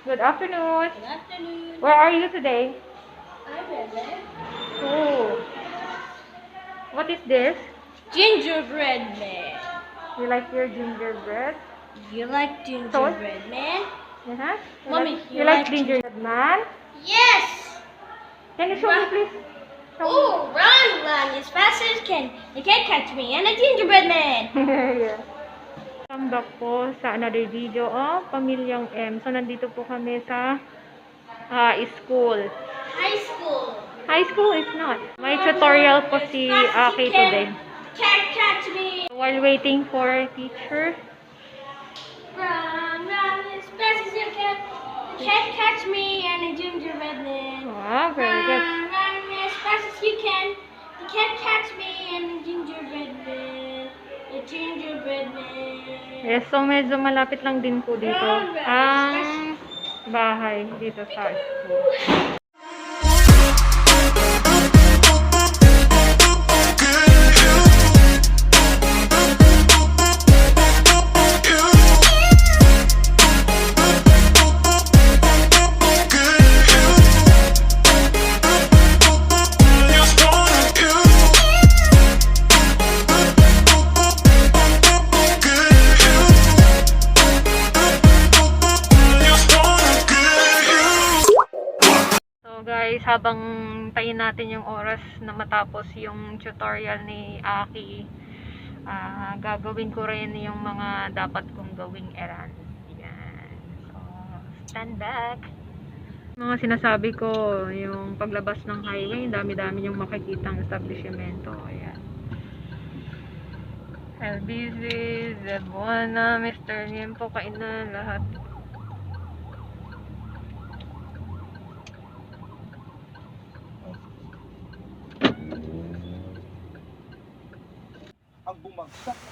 Good afternoon. Good afternoon. Where are you today? I'm Bebe. Oh. What is this? Gingerbread man. You like your gingerbread? You like gingerbread man? Uh-huh. Mommy, You like gingerbread man? Yes! Can you show me, please? Show Oh, run as fast as you can. You can't catch me. I'm a gingerbread man. me. Yeah. Welcome back po sa another video of Pamilyang M. So, nandito po kami sa school. High school. High school is not. May tutorial po si Aki today. Can't catch me. While waiting for teacher. Run as fast as you can. You can't catch me. I'm a gingerbread man. Wow, very good. Run as fast as you can. You can't catch me. I'm a gingerbread man. A gingerbread man. Yes, so medyo malapit lang din po dito ang bahay dito sa school. Guys, habang tayin natin yung oras na matapos yung tutorial ni Aki, gagawin ko rin yung mga dapat kong gawing errand. Yan. So, stand back. Mga sinasabi ko, yung paglabas ng highway, dami-dami yung makikitang establishmento. Ayan. LBZ, Zebuana, Mr. Niempo, kainan, lahat.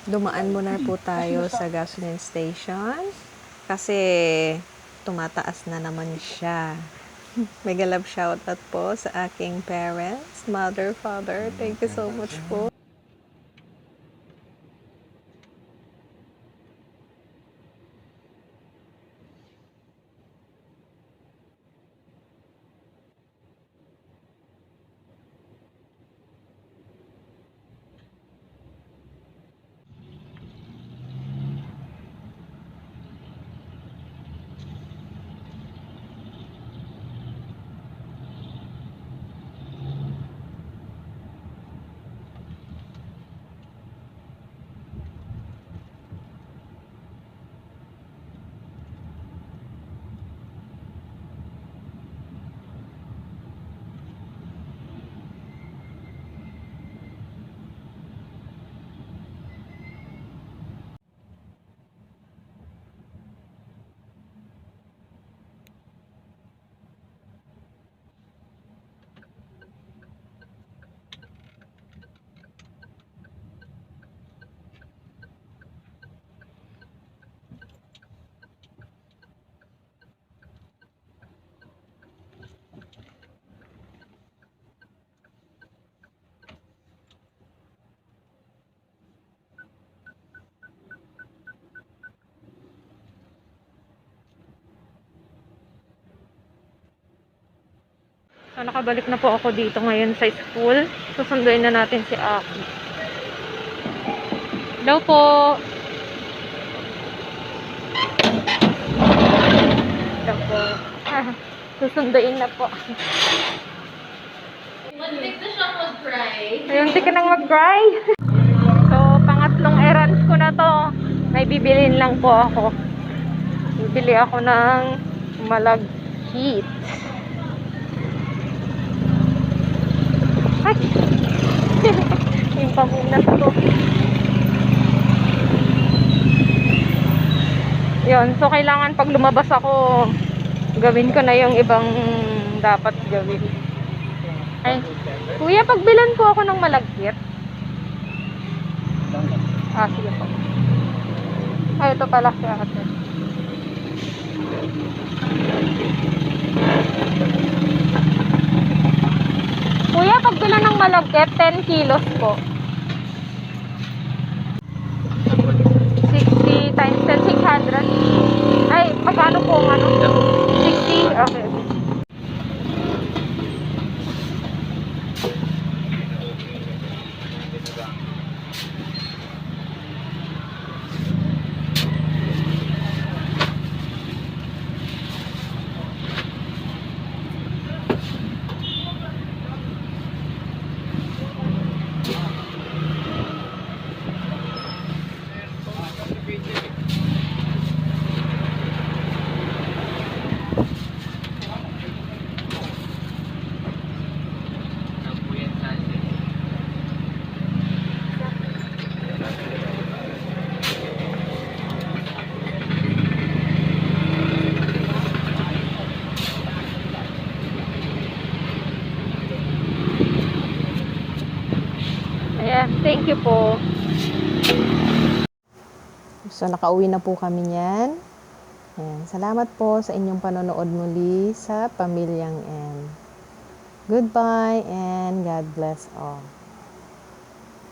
Dumaan muna po tayo sa gasoline station kasi tumataas na naman siya. Mega love shoutout po sa aking parents, mother, father. Thank you so much po. So, nakabalik na po ako dito ngayon sa school. Susunduin na natin si Aki. Hello po! Hello po. Susunduin na po. Muntik na siya mag-cry. Ayun, di ka nang mag-cry. So, pangatlong errands ko na to. May bibilin lang po ako. Bibili ako ng malagkit. Ay! Yung pamunas ko. Yun, so kailangan pag lumabas ako, gawin ko na yung ibang dapat gawin. Ay, kuya, pagbilan po ako ng malagkit. Sige po. Ay, ito pala si ate. Kuya, pagbilan ng malagkit, 10 kilos po. 60 times 10, 600. Ay, pagkano po ang ano? 60 Thank you po. So, nakauwi na po kami niyan. Ayan. Salamat po sa inyong panonood muli sa Pamilyang N. Goodbye and God bless all.